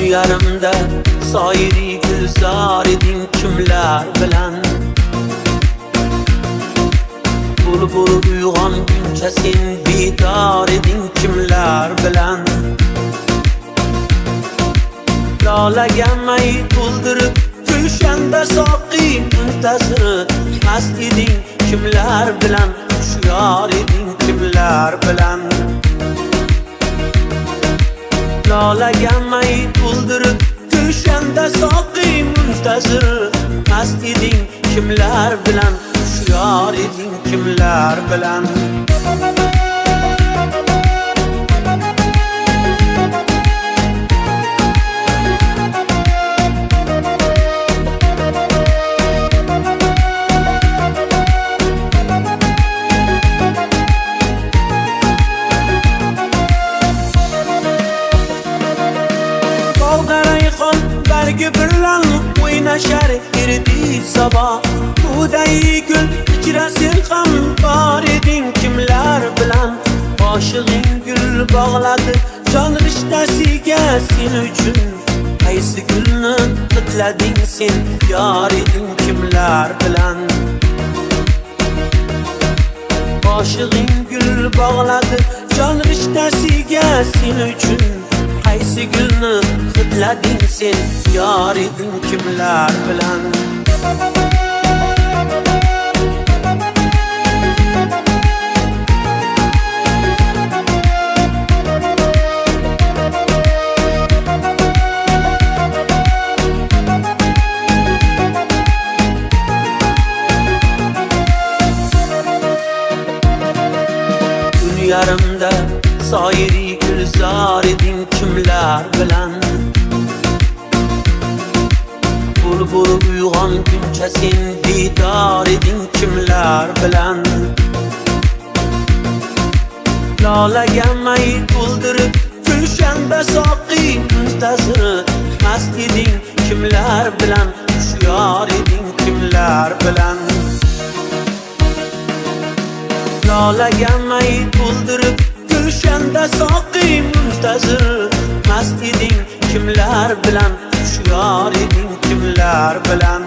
Yarımda sayri gülzar edin kimler bilen Bulbul uyuğan günçesin bidar edin kimler bilen Lalagemeyi tuldurıp gülşende saqi müntazır Mast edin kimler bilen Şuyar edin kimler bilen Lalagemeyi tuldurıp gülşende saqi müntazır Mast edin kimler bilen Şuyar edin kimler bilen Belki birlan oynaşar irdi sabah Buğday gül içresin ham var edin kimler bilen Aşığın gül bağladı can riştesiga sen üçün Qaysi gülni qitlading sen yar edin kimler bilen Aşığın gül bağladı can riştesiga sen üçün Qaysi gülni qitlading sen yar edin kimler bilen Yarımda sayri gülzar edin kimler bilen Bulbul uyuğan günçesin didar edin kimler bilen Lalagemeyi tuldurıp gülşende saqi müntazır Mast edin kimler bilen Şuyar edin kimler bilen Lalagemeyi tuldurıp gülşende saqi müntazır Mast edin kimler bilen Şuyar edin kimler bilen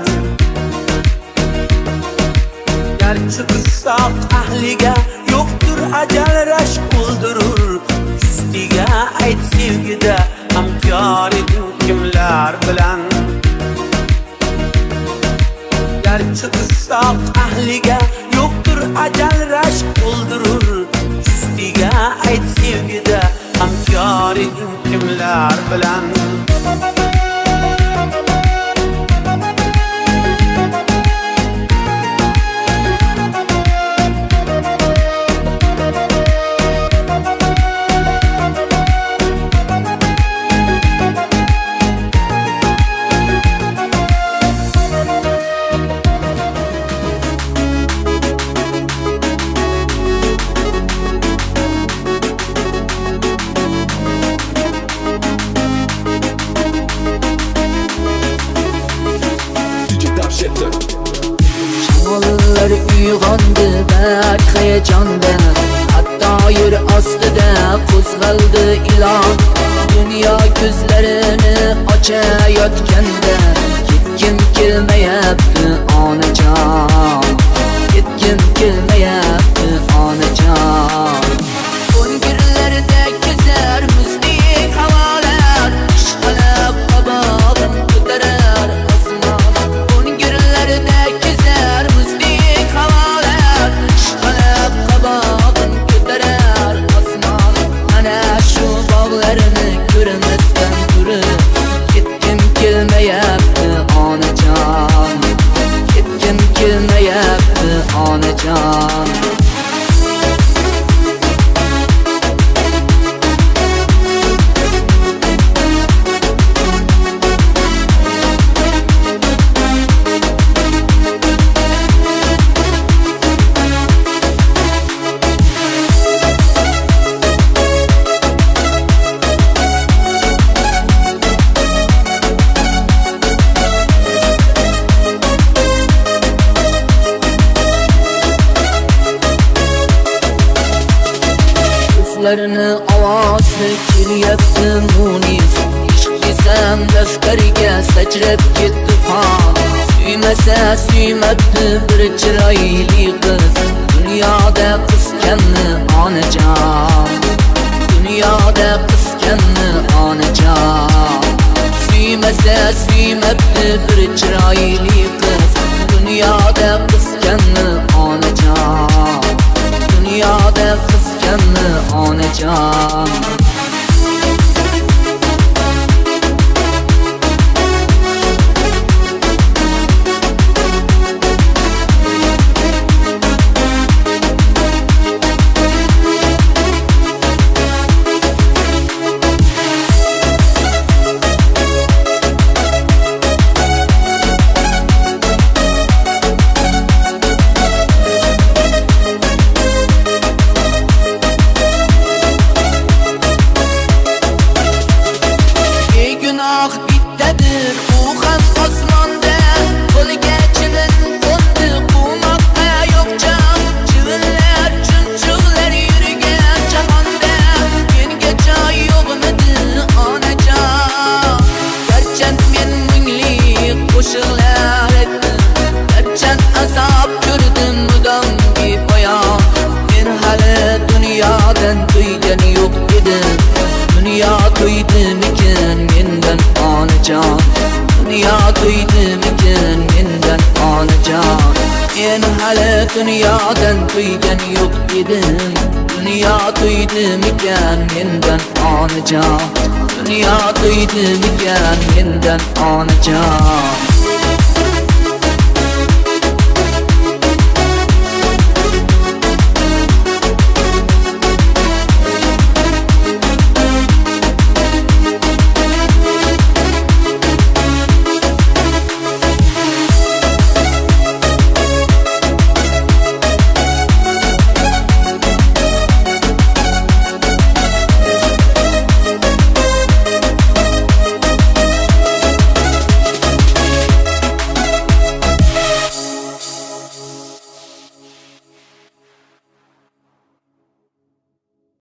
Gerçi kıssaq ahliga yoktur acel raşk buldurur Üstiga ayt sevgide hamkar edin kimler bilen Gerçi kıssaq ahliga yoktur acel raşk buldurur Üstiga ayt sevgide hamkar edin kimler bilen Şamollar uyg'ondi bak heyecandan Hatta yer ostida qo'zg'aldi ilon Dünya ko'zlarini ochayotganda Ketgim kelmayapti onajon Ketgim kelmayapti onajon Ko'ngillarda kezar muzdek havolar Ishqalab qabog'im ko'tarar osmon Ko'ngillarda kezar muzdek havolar Ishqalab qabog'im ko'tarar osmon Mana shu bog'larni ko'rmasdan turib Ketgim kelmayapti onajon Ketgim kelmayapti onajon Do'stlarini ovozi kelyapti munis Ishq desam daftariga sachrab ketdi qon Suymasa suymabdi bir chiroyli qiz Dunyoda qiskanni onajon Dunyoda qiskanni onajon Suymasa suymabdi bir chiroyli qiz Dunyoda qiskanni onajon Dunyoda qiskanni onajon Günah bittadir u ham osmonda Qo'liga chivin qo'ndi quvnoqqa yo'qjon Chivinlar chumchuqlar yurgan jahonda Menga joy yo'qmidi onajon Garchi men mungli qo'shiqlar aytdim Garchi azob ko'rdim mudom bepoyon Men hali dunyodan to'ygan yo'q edim Dünya to'ydimikin mendan onajon Dünya to'ydimikin mendan onajon Men hali dunyodan to'ygan yo'q edim Dünya to'ydimikan mendan onajon Dünya to'ydimikan mendan onajon